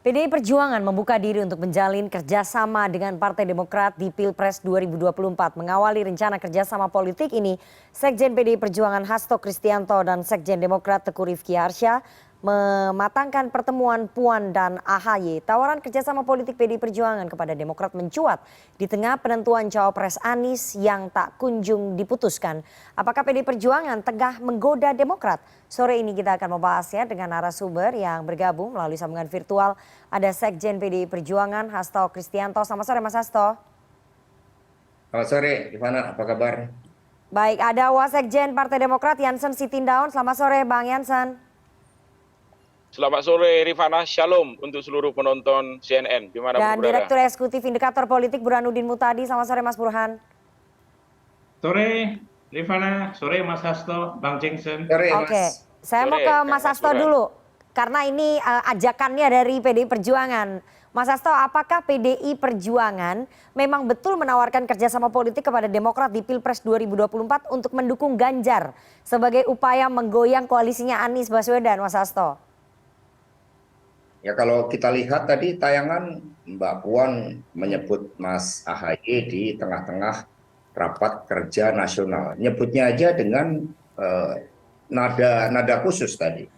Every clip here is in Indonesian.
PDI Perjuangan membuka diri untuk menjalin kerjasama dengan Partai Demokrat di Pilpres 2024. Mengawali rencana kerjasama politik ini, Sekjen PDI Perjuangan Hasto Kristianto dan Sekjen Demokrat Teguh Rifki Harsha mematangkan pertemuan Puan dan AHY. Tawaran kerjasama politik PDI Perjuangan kepada Demokrat mencuat di tengah penentuan cawapres Anies yang tak kunjung diputuskan. Apakah PDI Perjuangan tengah menggoda Demokrat? Sore ini kita akan membahasnya dengan narasumber yang bergabung melalui sambungan virtual. Ada Sekjen PDI Perjuangan Hasto Kristianto. Selamat sore Mas Hasto. Selamat sore, Rifana, apa kabar? Baik, ada Wasekjen Partai Demokrat Janssen Sitindaun. Selamat sore Bang Janssen. Selamat sore Rifana, shalom untuk seluruh penonton CNN. Dan Direktur Eksekutif Indikator Politik Burhanuddin Muhtadi. Selamat sore Mas Burhan. Sore Rifana, sore Mas Hasto, Bang Janssen. Oke, saya mau ke Mas Hasto dulu. Karena ini ajakannya dari PDI Perjuangan. Mas Hasto, apakah PDI Perjuangan memang betul menawarkan kerjasama politik kepada Demokrat di Pilpres 2024 untuk mendukung Ganjar sebagai upaya menggoyang koalisinya Anies Baswedan, Mas Hasto? Ya kalau kita lihat tadi tayangan Mbak Puan menyebut Mas AHY di tengah-tengah rapat kerja nasional. Nyebutnya aja dengan nada khusus tadi.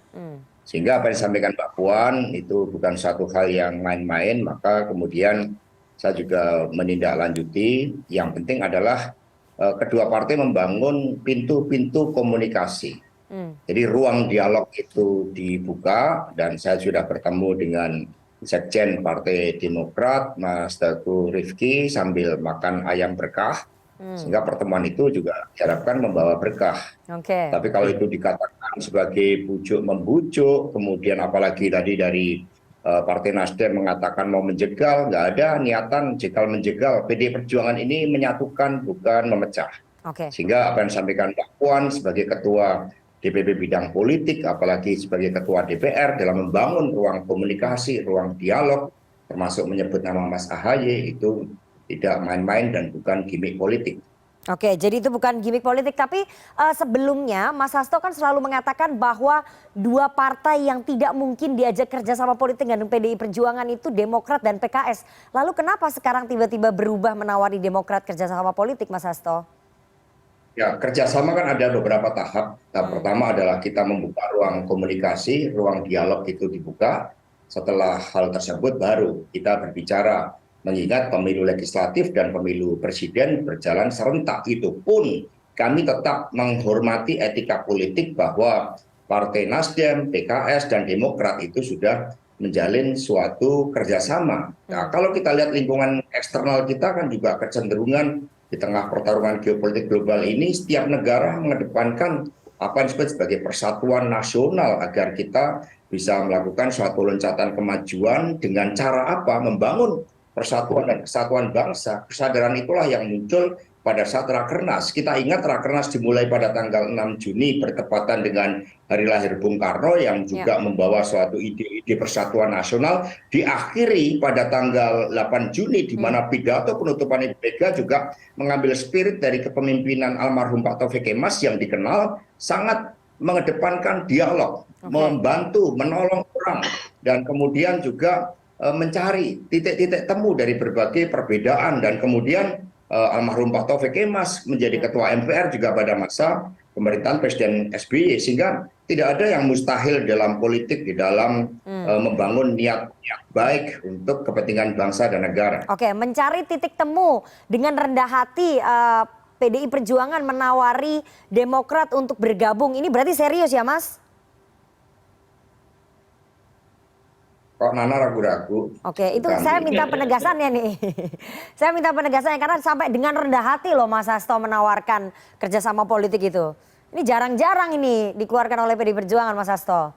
Sehingga apa yang disampaikan Mbak Puan itu bukan satu hal yang main-main, maka kemudian saya juga menindaklanjuti. Yang penting adalah kedua partai membangun pintu-pintu komunikasi. Jadi ruang dialog itu dibuka dan saya sudah bertemu dengan Sekjen Partai Demokrat, Mas Teguh Rifki sambil makan ayam berkah. Sehingga pertemuan itu juga diharapkan membawa berkah. Tapi kalau itu dikatakan sebagai bujuk-membujuk, kemudian apalagi tadi dari Partai Nasdem mengatakan mau menjegal, nggak ada niatan jegal-menjegal. PDI Perjuangan ini menyatukan bukan memecah. Sehingga apa yang disampaikan Mbak Puan sebagai Ketua DPP Bidang Politik, apalagi sebagai Ketua DPR dalam membangun ruang komunikasi, ruang dialog, termasuk menyebut nama Mas AHY itu tidak main-main dan bukan gimmick politik. Oke, jadi itu bukan gimmick politik, tapi sebelumnya Mas Hasto kan selalu mengatakan bahwa dua partai yang tidak mungkin diajak kerjasama politik dengan PDI Perjuangan itu Demokrat dan PKS. Lalu kenapa sekarang tiba-tiba berubah menawari Demokrat kerjasama politik, Mas Hasto? Ya, kerjasama kan ada beberapa tahap. Tahap pertama adalah kita membuka ruang komunikasi, ruang dialog itu dibuka. Setelah hal tersebut baru kita berbicara. Mengingat pemilu legislatif dan pemilu presiden berjalan serentak, itu pun kami tetap menghormati etika politik bahwa Partai Nasdem, PKS, dan Demokrat itu sudah menjalin suatu kerjasama. Nah, kalau kita lihat lingkungan eksternal kita kan juga kecenderungan di tengah pertarungan geopolitik global ini, setiap negara mengedepankan apa yang disebut sebagai persatuan nasional agar kita bisa melakukan suatu loncatan kemajuan dengan cara apa? Membangun persatuan dan kesatuan bangsa. Kesadaran itulah yang muncul pada saat Rakernas. Kita ingat Rakernas dimulai pada tanggal 6 Juni bertepatan dengan hari lahir Bung Karno yang juga membawa suatu ide-ide persatuan nasional. Diakhiri pada tanggal 8 Juni di mana pidato penutupan Ibu Mega juga mengambil spirit dari kepemimpinan almarhum Pak Taufik Kemas yang dikenal sangat mengedepankan dialog, membantu, menolong orang, dan kemudian juga mencari titik-titik temu dari berbagai perbedaan. Dan kemudian almarhum Pak Taufik Kemas menjadi ketua MPR juga pada masa pemerintahan Presiden SBY, sehingga tidak ada yang mustahil dalam politik di dalam membangun niat baik untuk kepentingan bangsa dan negara. Oke, mencari titik temu dengan rendah hati PDI Perjuangan menawari Demokrat untuk bergabung, ini berarti serius ya Mas? Kok Nana ragu-ragu? Oke, itu saya minta penegasannya nih. Saya minta penegasannya karena sampai dengan rendah hati loh Mas Hasto menawarkan kerjasama politik itu. Ini jarang-jarang ini dikeluarkan oleh PDI Perjuangan, Mas Hasto.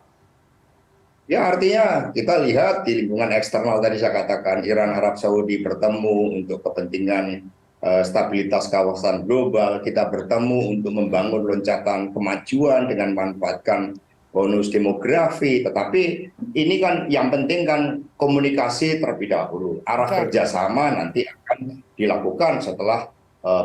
Ya, artinya kita lihat di lingkungan eksternal tadi saya katakan Iran Arab Saudi bertemu untuk kepentingan stabilitas kawasan global. Kita bertemu untuk membangun loncatan kemajuan dengan memanfaatkan bonus demografi, tetapi ini kan yang penting kan komunikasi terlebih dahulu. Arah kerjasama nanti akan dilakukan setelah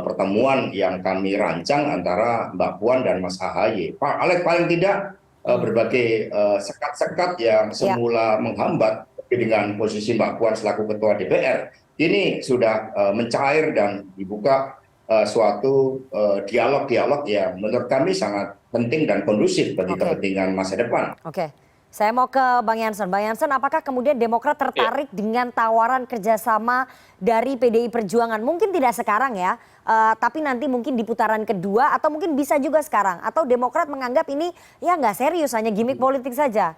pertemuan yang kami rancang antara Mbak Puan dan Mas AHY. Paling tidak berbagai sekat-sekat yang semula menghambat dengan posisi Mbak Puan selaku Ketua DPR, ini sudah mencair dan dibuka suatu dialog-dialog yang menurut kami sangat penting dan kondusif bagi kepentingan masa depan. Oke, saya mau ke Bang Jansen. Bang Jansen, apakah kemudian Demokrat tertarik dengan tawaran kerjasama dari PDI Perjuangan? Mungkin tidak sekarang ya, tapi nanti mungkin di putaran kedua atau mungkin bisa juga sekarang. Atau Demokrat menganggap ini ya nggak serius, hanya gimmick politik saja.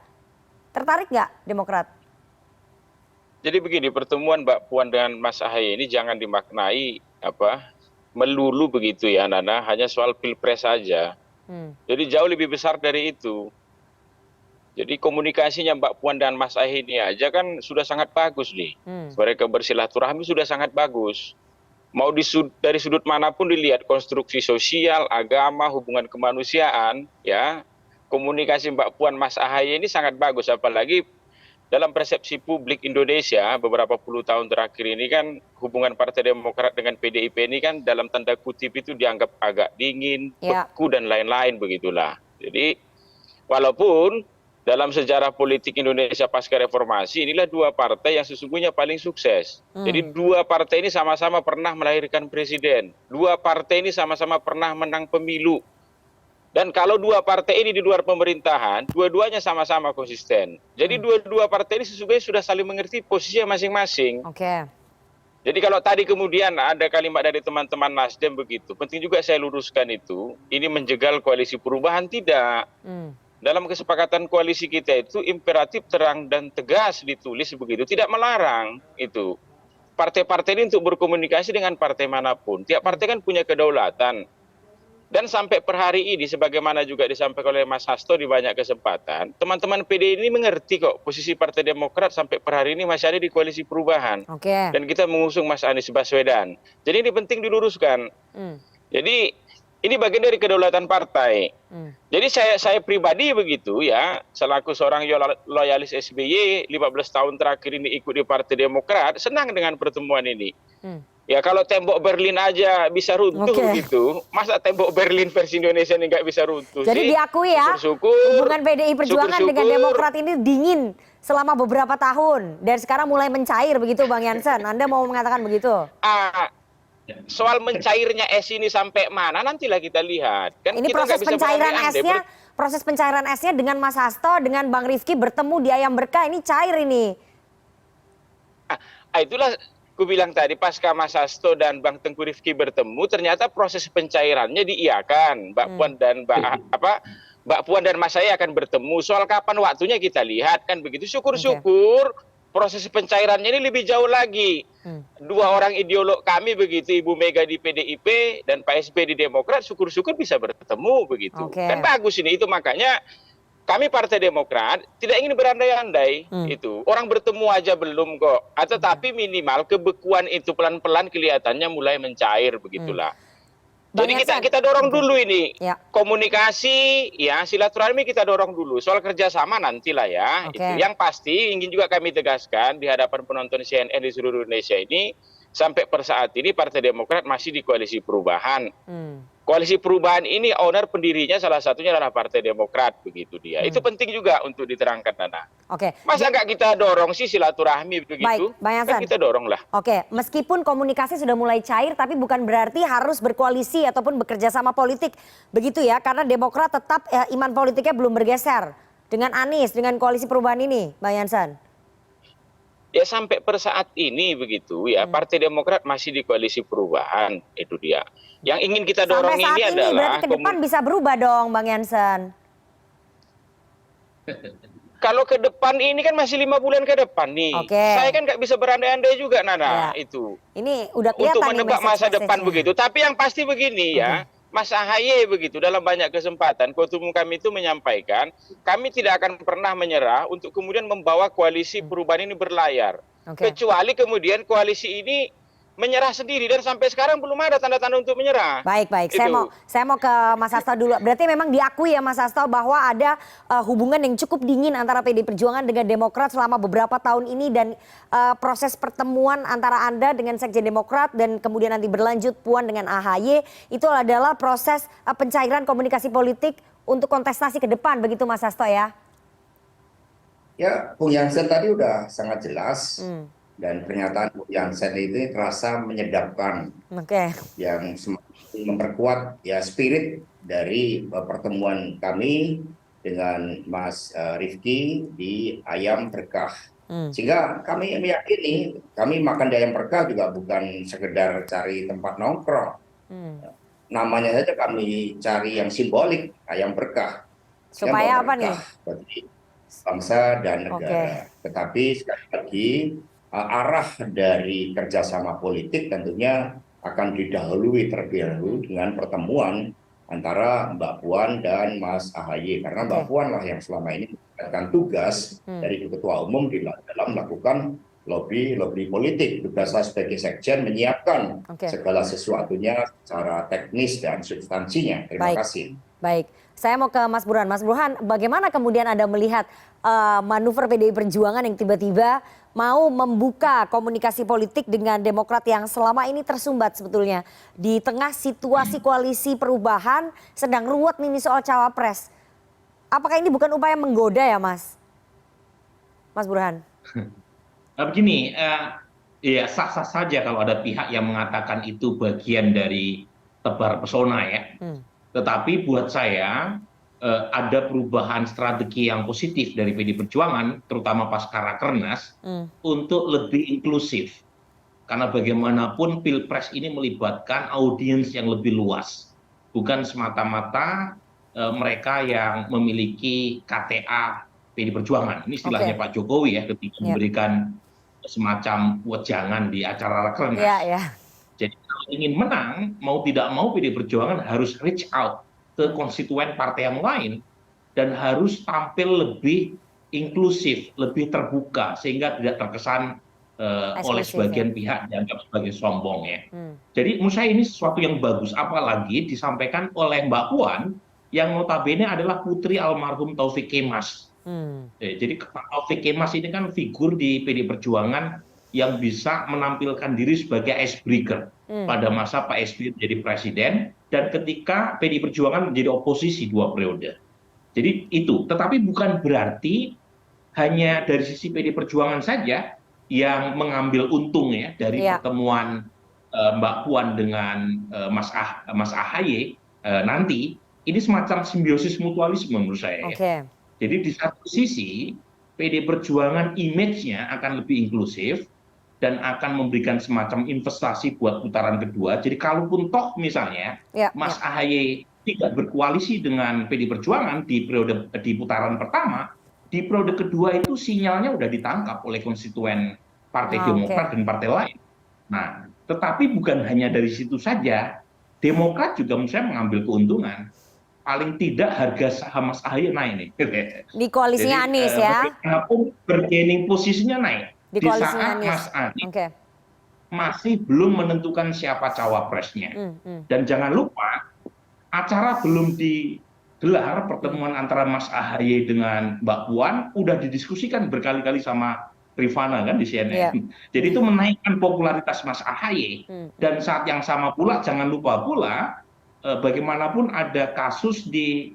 Tertarik nggak Demokrat? Jadi begini, pertemuan Mbak Puan dengan Mas Ahaye ini jangan dimaknai melulu begitu ya Nana, hanya soal pilpres saja. Jadi jauh lebih besar dari itu. Jadi komunikasinya Mbak Puan dan Mas Ahaye ini aja kan sudah sangat bagus nih. Mereka bersilaturahmi sudah sangat bagus. Mau dari sudut manapun dilihat, konstruksi sosial, agama, hubungan kemanusiaan, ya komunikasi Mbak Puan Mas Ahaye ini sangat bagus. Apalagi dalam persepsi publik Indonesia beberapa puluh tahun terakhir ini kan hubungan Partai Demokrat dengan PDIP ini kan dalam tanda kutip itu dianggap agak dingin, beku dan lain-lain begitulah. Jadi walaupun dalam sejarah politik Indonesia pasca reformasi inilah dua partai yang sesungguhnya paling sukses. Jadi dua partai ini sama-sama pernah melahirkan presiden. Dua partai ini sama-sama pernah menang pemilu. Dan kalau dua partai ini di luar pemerintahan, dua-duanya sama-sama konsisten. Jadi dua-dua partai ini sesungguhnya sudah saling mengerti posisinya masing-masing. Jadi kalau tadi kemudian ada kalimat dari teman-teman Nasdem begitu, penting juga saya luruskan itu, ini menjegal koalisi perubahan, tidak. Dalam kesepakatan koalisi kita itu imperatif terang dan tegas ditulis begitu, tidak melarang itu. Partai-partai ini untuk berkomunikasi dengan partai manapun. Tiap partai kan punya kedaulatan. Dan sampai per hari ini, sebagaimana juga disampaikan oleh Mas Hasto di banyak kesempatan, teman-teman PDI ini mengerti kok posisi Partai Demokrat sampai per hari ini masih ada di koalisi perubahan. Dan kita mengusung Mas Anies Baswedan. Jadi ini penting diluruskan. Jadi ini bagian dari kedaulatan partai. Jadi saya pribadi begitu ya, selaku seorang loyalis SBY, 15 tahun terakhir ini ikut di Partai Demokrat, senang dengan pertemuan ini. Ya kalau tembok Berlin aja bisa runtuh gitu, masa tembok Berlin versi Indonesia ini nggak bisa runtuh? Jadi diakui ya, hubungan PDI Perjuangan dengan Demokrat ini dingin selama beberapa tahun dan sekarang mulai mencair begitu Bang Jansen. Anda mau mengatakan begitu? Soal mencairnya es ini sampai mana nantilah kita lihat. Kan ini kita proses pencairan esnya dengan Mas Hasto dengan Bang Rifki bertemu di Ayam Berkah ini cair ini. Itulah aku bilang tadi, pasca Mas Hasto dan Bang Tengku Rifki bertemu, ternyata proses pencairannya diiyakan. Mbak Puan dan Mbak Puan dan Mas Ahaye akan bertemu. Soal kapan waktunya kita lihat kan begitu. Syukur-syukur proses pencairannya ini lebih jauh lagi. Dua orang ideolog kami begitu, Ibu Mega di PDIP dan Pak SB di Demokrat, syukur-syukur bisa bertemu begitu. Kan bagus ini, itu makanya kami Partai Demokrat tidak ingin berandai-andai itu. Orang bertemu aja belum kok. Tetapi minimal kebekuan itu pelan-pelan kelihatannya mulai mencair begitulah. Jadi kita dorong dulu ini. Komunikasi ya, silaturahmi kita dorong dulu. Soal kerjasama nantilah ya. Itu yang pasti ingin juga kami tegaskan di hadapan penonton CNN di seluruh Indonesia ini, sampai per saat ini Partai Demokrat masih di koalisi perubahan. Koalisi perubahan ini owner pendirinya salah satunya adalah Partai Demokrat begitu dia. Itu penting juga untuk diterangkan Nana. Masa nggak kita dorong sih silaturahmi begitu? Baik, Bang Jansen. Kan kita dorong lah. Meskipun komunikasi sudah mulai cair, tapi bukan berarti harus berkoalisi ataupun bekerja sama politik begitu ya? Karena Demokrat tetap iman politiknya belum bergeser dengan Anies, dengan koalisi perubahan ini, Bang Jansen. Ya sampai per saat ini begitu ya, Partai Demokrat masih di koalisi perubahan, itu dia. Yang ingin kita dorong ini adalah... Sampai saat ini berarti ke depan bisa berubah dong Bang Jansen. Kalau ke depan ini kan masih 5 bulan ke depan nih. Saya kan nggak bisa berandai-andai juga Nana itu. Ini udah kelihatan untuk menebak masa depan begitu. tapi yang pasti begini ya, Mas Ahaye begitu dalam banyak kesempatan ketua umum kami itu menyampaikan kami tidak akan pernah menyerah untuk kemudian membawa koalisi perubahan ini berlayar. Kecuali kemudian koalisi ini menyerah sendiri dan sampai sekarang belum ada tanda-tanda untuk menyerah. Baik. Saya mau ke Mas Hasto dulu. Berarti memang diakui ya Mas Hasto bahwa ada hubungan yang cukup dingin antara PDI Perjuangan dengan Demokrat selama beberapa tahun ini dan proses pertemuan antara Anda dengan Sekjen Demokrat dan kemudian nanti berlanjut Puan dengan Ahaye itu adalah proses pencairan komunikasi politik untuk kontestasi ke depan begitu Mas Hasto ya? Ya, Bung Jansen tadi udah sangat jelas Hmm, dan pernyataan Bung Jansen itu terasa menyedapkan Oke, yang semakin memperkuat ya spirit dari pertemuan kami dengan Mas Rifki di Ayam Berkah. Hmm, Sehingga kami meyakini kami makan di Ayam Berkah juga bukan sekedar cari tempat nongkrong. hmm. Namanya saja kami cari yang simbolik, Ayam Berkah. Sehingga Supaya bawa apa nih? berkah bagi bangsa dan Oke, negara. Tetapi sekali lagi arah dari kerjasama politik tentunya akan didahului terlebih dahulu Hmm, dengan pertemuan antara Mbak Puan dan Mas AHY. Karena Mbak oke, Puan lah yang selama ini mendapatkan tugas hmm, dari Ketua Umum dalam melakukan lobby politik. Tugas saya sebagai sekjen menyiapkan oke. segala sesuatunya secara teknis dan substansinya. Terima Baik, kasih. baik. Saya mau ke Mas Burhan. Mas Burhan, bagaimana kemudian Anda melihat manuver PDI Perjuangan yang tiba-tiba mau membuka komunikasi politik dengan Demokrat yang selama ini tersumbat sebetulnya di tengah situasi koalisi perubahan sedang ruwet nih soal cawapres. Apakah ini bukan upaya menggoda ya, Mas? Mas Burhan. Begini, ya sah-sah saja kalau ada pihak yang mengatakan itu bagian dari tebar pesona ya. Hmm, Tetapi buat saya ada perubahan strategi yang positif dari PD Perjuangan, terutama pasca Rakernas, hmm, untuk lebih inklusif. Karena bagaimanapun Pilpres ini melibatkan audiens yang lebih luas. Bukan semata-mata mereka yang memiliki KTA PD Perjuangan. Ini istilahnya Oke. Pak Jokowi ya ketika Ya, memberikan semacam wejangan di acara ya, Rakernas. ya. Jadi kalau ingin menang, mau tidak mau PD Perjuangan harus reach out ke konstituen partai yang lain dan harus tampil lebih inklusif, lebih terbuka sehingga tidak terkesan oleh Eksklusif ya. sebagian pihak dianggap sebagai sombong ya. Hmm, Jadi menurut saya ini sesuatu yang bagus, apalagi disampaikan oleh Mbak Puan yang notabene adalah putri almarhum Taufik Kemas. hmm, Jadi Pak Taufik Kemas ini kan figur di PD Perjuangan yang bisa menampilkan diri sebagai icebreaker hmm. pada masa Pak SBY menjadi presiden dan ketika PD Perjuangan menjadi oposisi 2 periode. Jadi itu, tetapi bukan berarti hanya dari sisi PD Perjuangan saja yang mengambil untung ya dari Iya, pertemuan Mbak Puan dengan Mas AHY nanti. Ini semacam simbiosis mutualisme menurut saya ya. oke. Jadi di satu sisi PD Perjuangan image-nya akan lebih inklusif dan akan memberikan semacam investasi buat putaran kedua. Jadi kalaupun toh misalnya Ya, Mas ya. AHY tidak berkoalisi dengan PD Perjuangan di putaran pertama, di periode kedua itu sinyalnya udah ditangkap oleh konstituen Partai Ah, oke. Demokrat dan partai lain. Nah, tetapi bukan hanya dari situ saja, Demokrat juga menurut saya mengambil keuntungan. Paling tidak harga saham Mas AHY naik nih. Di koalisinya Jadi Anies ya. bagaimanapun bargaining posisinya naik Di di koalisinya saat Anies. Mas Anies Oke. masih belum menentukan siapa cawapresnya. Hmm, hmm. Dan jangan lupa acara belum digelar, pertemuan antara Mas AHY dengan Mbak Puan udah didiskusikan berkali-kali sama Rifana kan di Iya. CNN. Jadi itu menaikkan popularitas Mas AHY. Hmm, Dan saat yang sama pula jangan lupa pula bagaimanapun ada kasus di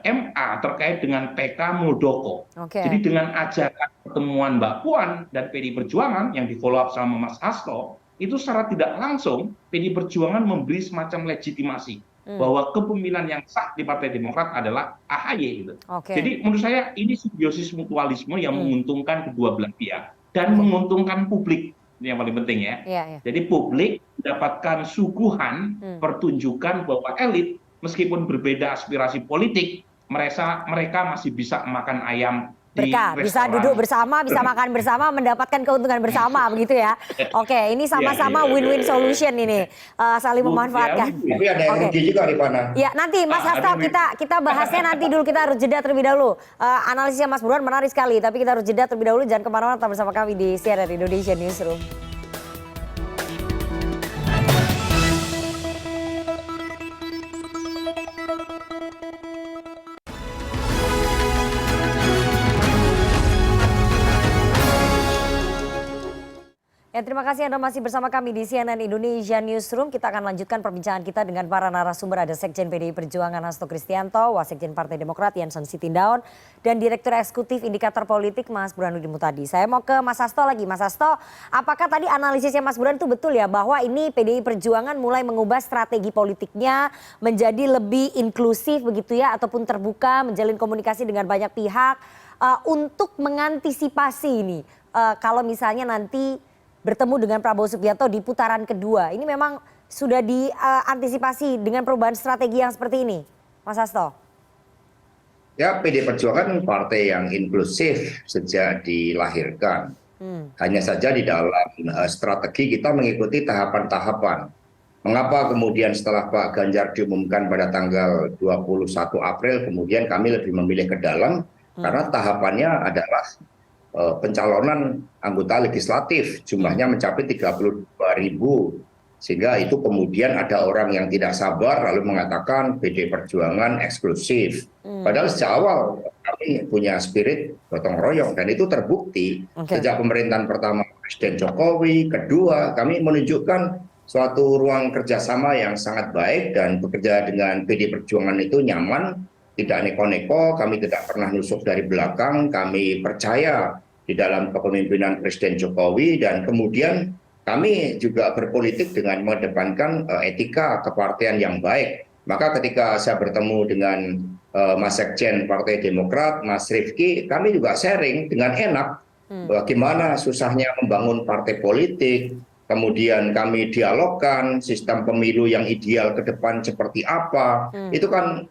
MA terkait dengan PK Muldoko. Oke. Jadi dengan ajakan pertemuan Mbak Puan dan PD Perjuangan yang di follow up sama Mas Hasto, itu secara tidak langsung PD Perjuangan memberi semacam legitimasi bahwa kepemimpinan yang sah di Partai Demokrat adalah AHY gitu. Oke. Jadi menurut saya ini simbiosis mutualisme yang menguntungkan kedua belah pihak dan Oke. menguntungkan publik. Ini yang paling penting ya. Iya, iya. Jadi publik mendapatkan suguhan pertunjukan bahwa elit meskipun berbeda aspirasi politik, mereka masih bisa makan ayam di Berkah, bisa restoran. duduk bersama, bisa makan bersama, mendapatkan keuntungan bersama begitu ya. Oke, ini sama-sama win-win solution ini, saling memanfaatkan. Tapi ada yang rugi juga Rifana. Ya nanti Mas Hasto kita bahasnya nanti dulu, kita harus jeda terlebih dahulu. Analisisnya Mas Burhan menarik sekali, tapi kita harus jeda terlebih dahulu. Jangan kemana-mana, tetap bersama kami di CNN Indonesia Newsroom. Ya, terima kasih Anda masih bersama kami di CNN Indonesia Newsroom. Kita akan lanjutkan perbincangan kita dengan para narasumber. Ada Sekjen PDI Perjuangan Hasto Kristianto, Wasekjen Partai Demokrat Janssen Sitindaun, dan Direktur Eksekutif Indikator Politik Mas Burhanuddin Muhtadi. Saya mau ke Mas Hasto lagi. Mas Hasto, apakah tadi analisisnya Mas Burhan itu betul ya bahwa ini PDI Perjuangan mulai mengubah strategi politiknya menjadi lebih inklusif begitu ya, ataupun terbuka, menjalin komunikasi dengan banyak pihak untuk mengantisipasi ini kalau misalnya nanti bertemu dengan Prabowo Subianto di putaran kedua. Ini memang sudah diantisipasi dengan perubahan strategi yang seperti ini, Mas Hasto? Ya, PD Perjuangan partai yang inklusif sejak dilahirkan. Hanya saja di dalam strategi kita mengikuti tahapan-tahapan. Mengapa kemudian setelah Pak Ganjar diumumkan pada tanggal 21 April, kemudian kami lebih memilih ke dalam, karena tahapannya adalah pencalonan anggota legislatif, jumlahnya mencapai 32.000, sehingga itu kemudian ada orang yang tidak sabar lalu mengatakan PD Perjuangan eksklusif. Padahal sejak awal kami punya spirit gotong royong, dan itu terbukti sejak pemerintahan pertama Presiden Jokowi, kedua kami menunjukkan suatu ruang kerjasama yang sangat baik, dan bekerja dengan PD Perjuangan itu nyaman, tidak neko-neko, kami tidak pernah nusuk dari belakang, kami percaya di dalam kepemimpinan Presiden Jokowi, dan kemudian kami juga berpolitik dengan mengedepankan etika kepartian yang baik. Maka ketika saya bertemu dengan Mas Sekjen Partai Demokrat, Mas Rifki, kami juga sharing dengan enak bagaimana susahnya membangun partai politik, kemudian kami dialogkan sistem pemilu yang ideal ke depan seperti apa. Itu kan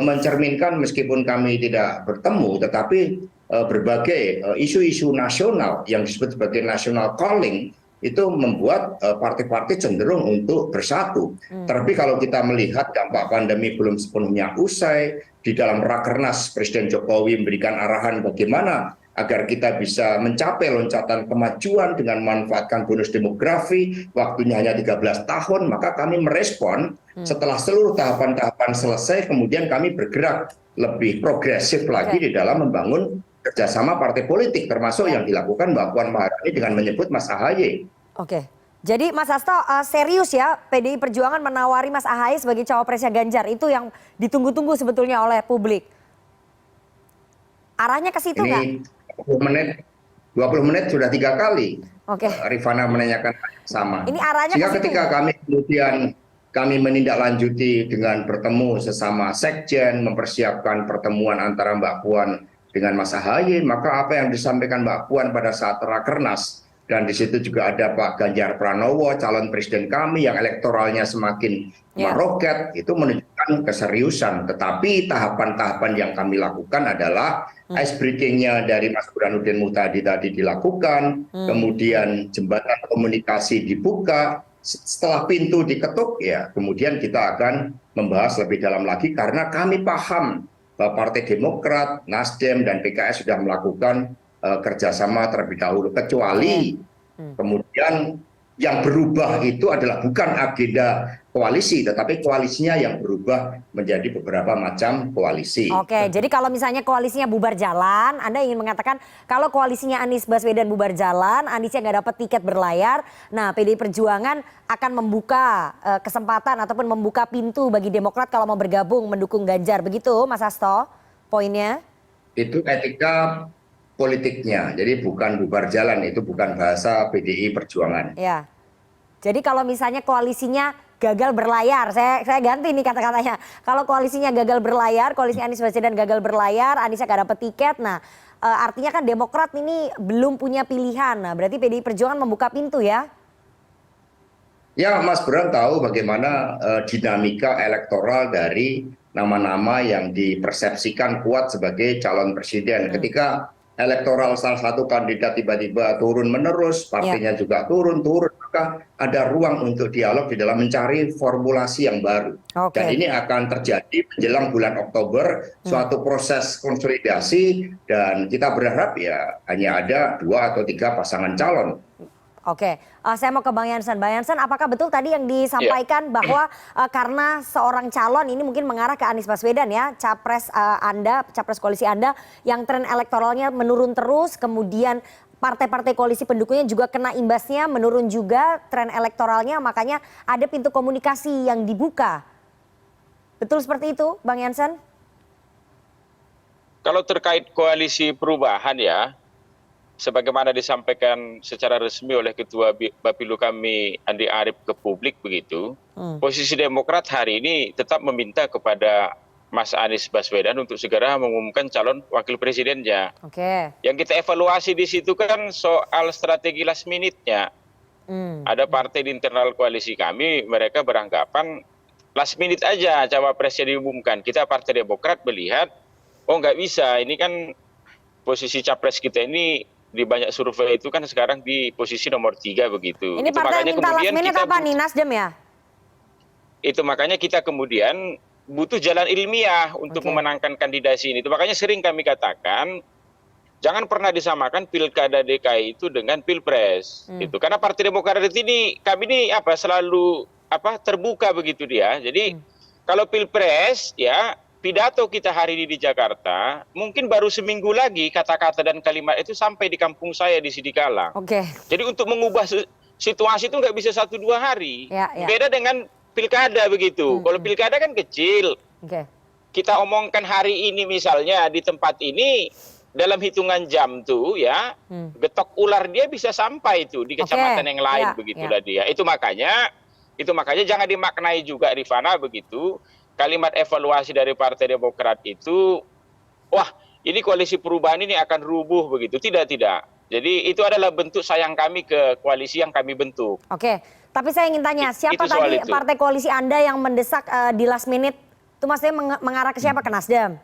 mencerminkan meskipun kami tidak bertemu, tetapi berbagai isu-isu nasional yang disebut sebagai national calling itu membuat partai-partai cenderung untuk bersatu. Tapi kalau kita melihat dampak pandemi belum sepenuhnya usai, di dalam Rakernas Presiden Jokowi memberikan arahan bagaimana agar kita bisa mencapai loncatan kemajuan dengan memanfaatkan bonus demografi, waktunya hanya 13 tahun, maka kami merespon setelah seluruh tahapan-tahapan selesai, kemudian kami bergerak lebih progresif lagi di dalam membangun kerjasama partai politik, termasuk yang dilakukan Mbak Puan Maharani dengan menyebut Mas AHY. Oke, jadi Mas Hasto serius ya PDI Perjuangan menawari Mas AHY sebagai cawapresnya Ganjar, itu yang ditunggu-tunggu sebetulnya oleh publik. Arahnya ke situ nggak? 20 menit sudah 3 kali. Rifana menanyakan sama. Ini arahnya sehingga ke situ. Ketika kami menindaklanjuti dengan bertemu sesama sekjen, mempersiapkan pertemuan antara Mbak Puan dengan Mas AHY, maka apa yang disampaikan Mbak Puan pada saat Rakernas, dan di situ juga ada Pak Ganjar Pranowo, calon presiden kami yang elektoralnya semakin meroket, itu menunjukkan keseriusan. Tetapi tahapan-tahapan yang kami lakukan adalah ice breaking-nya dari Mas Burhanuddin Muhtadi tadi dilakukan, kemudian jembatan komunikasi dibuka, setelah pintu diketuk, ya kemudian kita akan membahas lebih dalam lagi, karena kami paham Partai Demokrat, Nasdem, dan PKS sudah melakukan kerjasama terlebih dahulu. Kecuali kemudian yang berubah itu adalah bukan agenda koalisi, tetapi koalisinya yang berubah menjadi beberapa macam koalisi. Oke, jadi kalau misalnya koalisinya bubar jalan, Anda ingin mengatakan kalau koalisinya Anies Baswedan bubar jalan, Aniesnya nggak dapat tiket berlayar, nah PDI Perjuangan akan membuka kesempatan ataupun membuka pintu bagi Demokrat kalau mau bergabung mendukung Ganjar, begitu Mas Hasto poinnya? Itu etika politiknya, jadi bukan bubar jalan, itu bukan bahasa PDI Perjuangan. Ya, jadi kalau misalnya koalisinya gagal berlayar, saya ganti nih kata-katanya. Kalau koalisinya gagal berlayar, koalisi Anies Baswedan gagal berlayar, Aniesnya nggak dapat tiket, nah artinya kan Demokrat ini belum punya pilihan, nah berarti PDI Perjuangan membuka pintu ya? Ya, Mas Burhan tahu bagaimana dinamika elektoral dari nama-nama yang dipersepsikan kuat sebagai calon presiden. Ketika elektoral salah satu kandidat tiba-tiba turun menerus, partainya juga turun, maka ada ruang untuk dialog di dalam mencari formulasi yang baru. Dan ini akan terjadi menjelang bulan Oktober, suatu proses konsolidasi, dan kita berharap ya hanya ada 2 atau 3 pasangan calon. Oke, saya mau ke Bang Jansen. Bang Jansen, apakah betul tadi yang disampaikan bahwa karena seorang calon ini mungkin mengarah ke Anies Baswedan ya, capres Anda, capres koalisi Anda, yang tren elektoralnya menurun terus, kemudian partai-partai koalisi pendukungnya juga kena imbasnya, menurun juga tren elektoralnya, makanya ada pintu komunikasi yang dibuka. Betul seperti itu, Bang Jansen? Kalau terkait koalisi perubahan ya, sebagaimana disampaikan secara resmi oleh Ketua Bapilu kami Andi Arief ke publik begitu, posisi Demokrat hari ini tetap meminta kepada Mas Anies Baswedan untuk segera mengumumkan calon wakil presidennya. Oke. Yang kita evaluasi di situ kan soal strategi last minute-nya. Ada partai di internal koalisi kami, mereka beranggapan last minute aja cawapresnya diumumkan. Kita Partai Demokrat melihat, oh nggak bisa, ini kan posisi capres kita ini di banyak survei itu kan sekarang di posisi nomor 3 begitu. Ini partai yang minta last minute apa nih, Nasdem ya? Itu makanya kita kemudian butuh jalan ilmiah untuk memenangkan kandidasi ini. Itu makanya sering kami katakan, jangan pernah disamakan pilkada DKI itu dengan pilpres. Itu karena Partai Demokrat ini kami ini selalu terbuka begitu dia. Jadi kalau pilpres ya pidato kita hari ini di Jakarta mungkin baru seminggu lagi kata-kata dan kalimat itu sampai di kampung saya di Sidikalang. Jadi untuk mengubah situasi itu nggak bisa 1-2 hari. Beda dengan pilkada begitu. Kalau pilkada kan kecil. Kita omongkan hari ini misalnya di tempat ini dalam hitungan jam tuh ya, getok ular dia bisa sampai itu di kecamatan yang lain begitulah dia. Itu makanya jangan dimaknai juga Rifana begitu. Kalimat evaluasi dari Partai Demokrat itu, wah ini koalisi perubahan ini akan rubuh begitu. Tidak. Jadi itu adalah bentuk sayang kami ke koalisi yang kami bentuk. Oke, tapi saya ingin tanya, siapa tadi partai koalisi Anda yang mendesak di last minute? Itu maksudnya mengarah ke siapa? Ke Nasdem?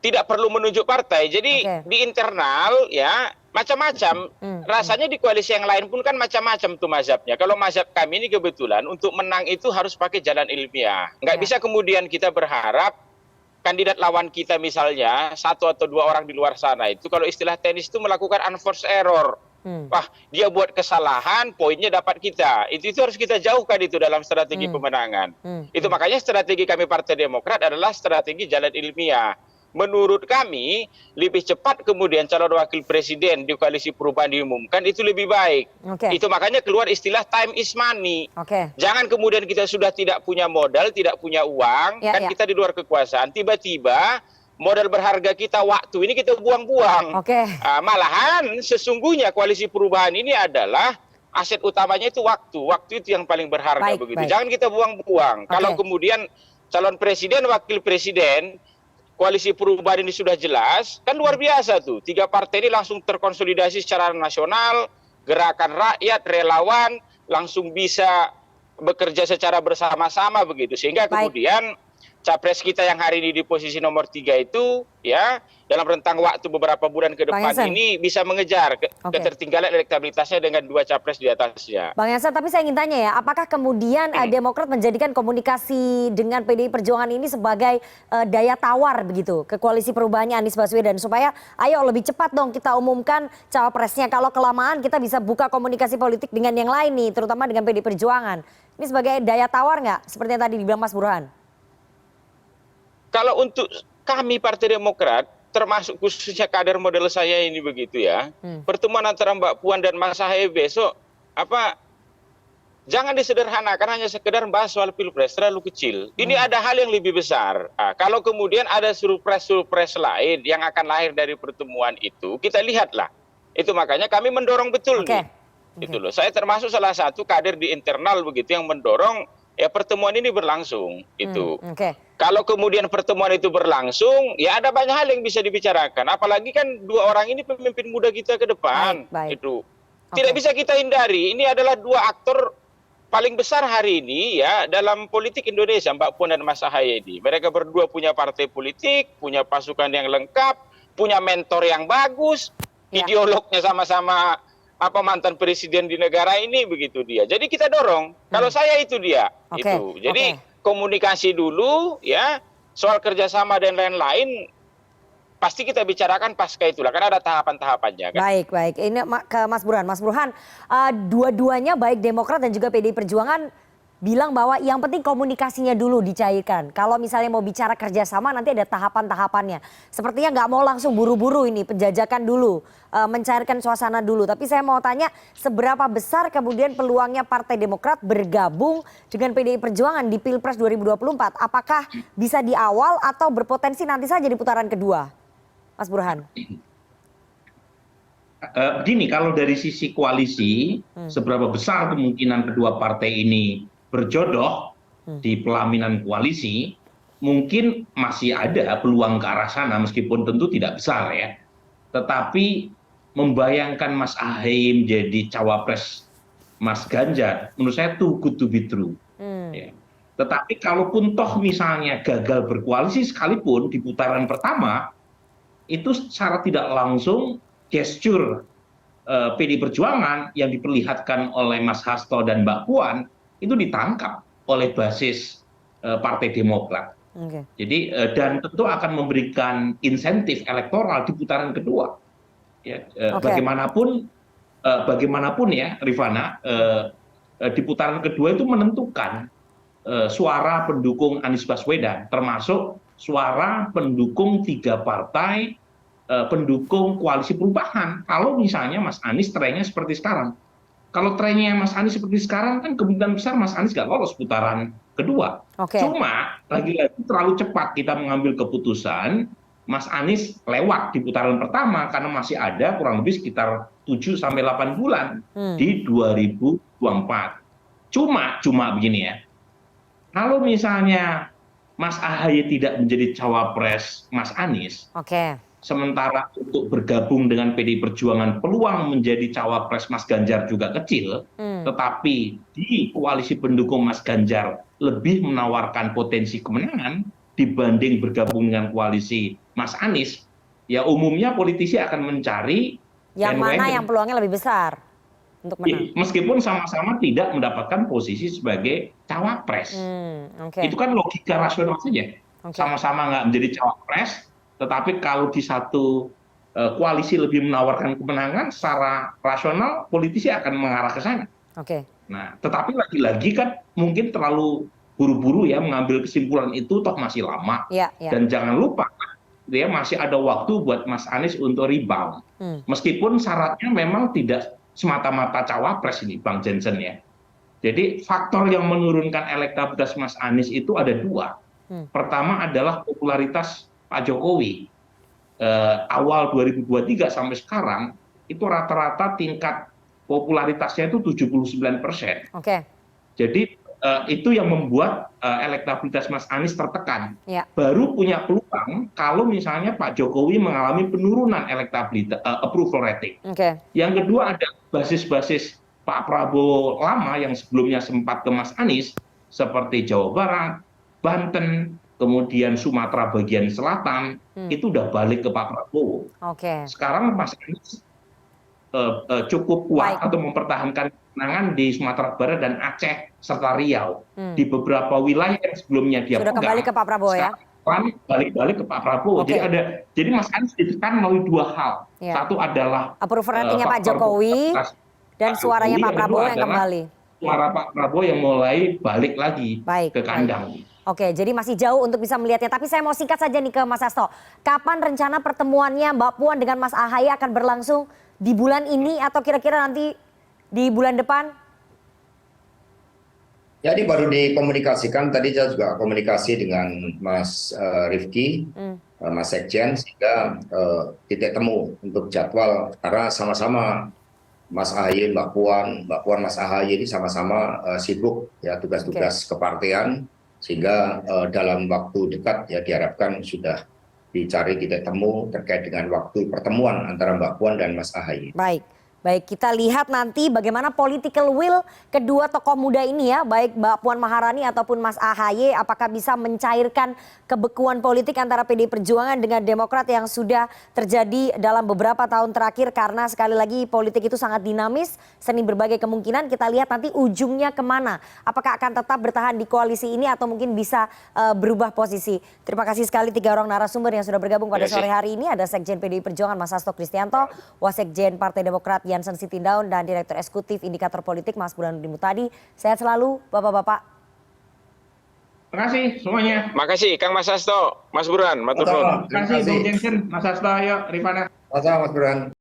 Tidak perlu menunjuk partai. Jadi di internal ya macam-macam. Rasanya di koalisi yang lain pun kan macam-macam tuh mazhabnya. Kalau mazhab kami ini kebetulan untuk menang itu harus pakai jalan ilmiah. Nggak bisa kemudian kita berharap kandidat lawan kita misalnya 1 atau 2 orang di luar sana itu kalau istilah tenis itu melakukan unforced error. Wah, dia buat kesalahan, poinnya dapat kita. Itu harus kita jauhkan itu dalam strategi pemenangan. Itu makanya strategi kami Partai Demokrat adalah strategi jalan ilmiah. Menurut kami lebih cepat kemudian calon wakil presiden di koalisi perubahan diumumkan itu lebih baik. Itu makanya keluar istilah time is money. Jangan kemudian kita sudah tidak punya modal, tidak punya uang, kan kita di luar kekuasaan, tiba-tiba modal berharga kita waktu ini kita buang-buang. Malahan sesungguhnya koalisi perubahan ini adalah aset utamanya itu waktu. Waktu itu yang paling berharga begitu. Jangan kita buang-buang. Kalau kemudian calon presiden, wakil presiden koalisi perubahan ini sudah jelas, kan luar biasa tuh. 3 partai ini langsung terkonsolidasi secara nasional, gerakan rakyat, relawan, langsung bisa bekerja secara bersama-sama begitu. Sehingga kemudian capres kita yang hari ini di posisi nomor 3 itu ya dalam rentang waktu beberapa bulan ke depan ini bisa mengejar ketertinggalan elektabilitasnya dengan 2 capres di atasnya. Bang Jansen, tapi saya ingin tanya ya, apakah kemudian Demokrat menjadikan komunikasi dengan PDI Perjuangan ini sebagai daya tawar begitu ke koalisi perubahannya Anies Baswedan supaya ayo lebih cepat dong kita umumkan cawapresnya, kalau kelamaan kita bisa buka komunikasi politik dengan yang lain nih, terutama dengan PDI Perjuangan. Ini sebagai daya tawar nggak? Seperti yang tadi dibilang Mas Burhan. Kalau untuk kami Partai Demokrat, termasuk khususnya kader model saya ini begitu ya, pertemuan antara Mbak Puan dan Mas Ahaye besok, jangan disederhanakan hanya sekedar bahas soal pilpres, terlalu kecil. Ini ada hal yang lebih besar. Kalau kemudian ada surprise lain yang akan lahir dari pertemuan itu, kita lihatlah. Itu makanya kami mendorong betul nih. Itu loh. Saya termasuk salah satu kader di internal begitu yang mendorong ya pertemuan ini berlangsung itu. Kalau kemudian pertemuan itu berlangsung, ya ada banyak hal yang bisa dibicarakan. Apalagi kan 2 orang ini pemimpin muda kita ke depan. Itu tidak bisa kita hindari. Ini adalah 2 aktor paling besar hari ini ya dalam politik Indonesia, Mbak Puan dan Mas Ahaye ini. Mereka berdua punya partai politik, punya pasukan yang lengkap, punya mentor yang bagus, ideolognya sama-sama mantan presiden di negara ini begitu dia. Jadi kita dorong. Kalau saya itu dia. Itu. Jadi komunikasi dulu ya soal kerjasama dan lain-lain pasti kita bicarakan pasca itulah karena ada tahapan-tahapannya kan. Baik. Ini ke Mas Burhan. Mas Burhan, dua-duanya baik Demokrat dan juga PDI Perjuangan bilang bahwa yang penting komunikasinya dulu dicairkan. Kalau misalnya mau bicara kerjasama nanti ada tahapan-tahapannya. Sepertinya nggak mau langsung buru-buru ini, penjajakan dulu, mencairkan suasana dulu. Tapi saya mau tanya seberapa besar kemudian peluangnya Partai Demokrat bergabung dengan PDI Perjuangan di Pilpres 2024? Apakah bisa di awal atau berpotensi nanti saja di putaran kedua? Mas Burhan. Begini, kalau dari sisi koalisi, seberapa besar kemungkinan kedua partai ini berjodoh di pelaminan koalisi, mungkin masih ada peluang ke arah sana, meskipun tentu tidak besar ya. Tetapi membayangkan Mas Ahaye menjadi cawapres Mas Ganjar, menurut saya too good to be true. Ya. Tetapi kalaupun toh misalnya gagal berkoalisi sekalipun di putaran pertama, itu secara tidak langsung gesture PD Perjuangan yang diperlihatkan oleh Mas Hasto dan Mbak Puan itu ditangkap oleh basis Partai Demokrat. Jadi dan tentu akan memberikan insentif elektoral di putaran kedua. Ya, bagaimanapun ya, Rifana, di putaran kedua itu menentukan suara pendukung Anies Baswedan, termasuk suara pendukung 3 partai pendukung koalisi perubahan. Kalau misalnya Mas Anies trennya seperti sekarang. Kalau trennya Mas Anies seperti sekarang kan kemungkinan besar Mas Anies nggak lolos putaran kedua. Cuma lagi-lagi terlalu cepat kita mengambil keputusan Mas Anies lewat di putaran pertama karena masih ada kurang lebih sekitar 7-8 bulan di 2024. Cuma begini ya. Kalau misalnya Mas Ahaye tidak menjadi cawapres Mas Anies, sementara untuk bergabung dengan PDI Perjuangan peluang menjadi cawapres Mas Ganjar juga kecil, tetapi di koalisi pendukung Mas Ganjar lebih menawarkan potensi kemenangan dibanding bergabung dengan koalisi Mas Anies, ya umumnya politisi akan mencari yang mana yang peluangnya lebih besar untuk menang. Meskipun sama-sama tidak mendapatkan posisi sebagai cawapres. Itu kan logika rasional saja. Sama-sama nggak menjadi cawapres, tetapi kalau di satu koalisi lebih menawarkan kemenangan, secara rasional politisi akan mengarah ke sana. Nah, tetapi lagi-lagi kan mungkin terlalu buru-buru ya mengambil kesimpulan itu, toh masih lama. Dan jangan lupa, dia masih ada waktu buat Mas Anies untuk rebound. Meskipun syaratnya memang tidak semata-mata cawapres ini, Bang Jensen ya. Jadi faktor yang menurunkan elektabilitas Mas Anies itu ada 2. Pertama adalah popularitas Pak Jokowi. Awal 2023 sampai sekarang itu rata-rata tingkat popularitasnya itu 79%. Jadi itu yang membuat elektabilitas Mas Anies tertekan. Baru punya peluang kalau misalnya Pak Jokowi mengalami penurunan elektabilitas approval rating. Yang kedua ada basis-basis Pak Prabowo lama yang sebelumnya sempat ke Mas Anies seperti Jawa Barat, Banten, kemudian Sumatera bagian selatan, itu udah balik ke Pak Prabowo. Sekarang Mas Anies cukup kuat atau mempertahankan kemenangan di Sumatera Barat dan Aceh serta Riau. Di beberapa wilayah yang sebelumnya dia sudah kembali ke Pak Prabowo ya? Balik ke Pak Prabowo. Jadi Mas Anies ditekan melalui 2 hal. Satu adalah approval ratingnya Pak Jokowi dan suaranya Pak Prabowo yang kembali. Suara Pak Prabowo yang mulai balik lagi ke kandang. Jadi masih jauh untuk bisa melihatnya. Tapi saya mau singkat saja nih ke Mas Hasto. Kapan rencana pertemuannya Mbak Puan dengan Mas Ahaye akan berlangsung? Di bulan ini atau kira-kira nanti di bulan depan? Jadi baru dikomunikasikan, tadi saya juga komunikasi dengan Mas Rifki, Mas Sekjen, sehingga titik temu untuk jadwal, karena sama-sama Mas Ahaye, Mbak Puan, Mas Ahaye ini sama-sama sibuk ya tugas-tugas kepartean, sehingga dalam waktu dekat ya diharapkan sudah dicari titik temu terkait dengan waktu pertemuan antara Mbak Puan dan Mas Ahaye. Baik, kita lihat nanti bagaimana political will kedua tokoh muda ini ya, baik Mbak Puan Maharani ataupun Mas Ahaye, apakah bisa mencairkan kebekuan politik antara PDI Perjuangan dengan Demokrat yang sudah terjadi dalam beberapa tahun terakhir, karena sekali lagi politik itu sangat dinamis, seni berbagai kemungkinan. Kita lihat nanti ujungnya kemana, apakah akan tetap bertahan di koalisi ini atau mungkin bisa berubah posisi. Terima kasih sekali 3 orang narasumber yang sudah bergabung pada sore hari ini. Ada Sekjen PDI Perjuangan Mas Hasto Kristianto, Wasekjen Partai Demokrat Jansen Sitindaun dan Direktur Eksekutif Indikator Politik Mas Burhanuddin Muhtadi. Sehat selalu Bapak-bapak. Terima kasih semuanya. Makasih Kang Mas Hasto, Mas Burhan, matur nuwun. Terima kasih Bung Jensen, Mas Hasto, ayo Rifana. Sama Mas Burhan.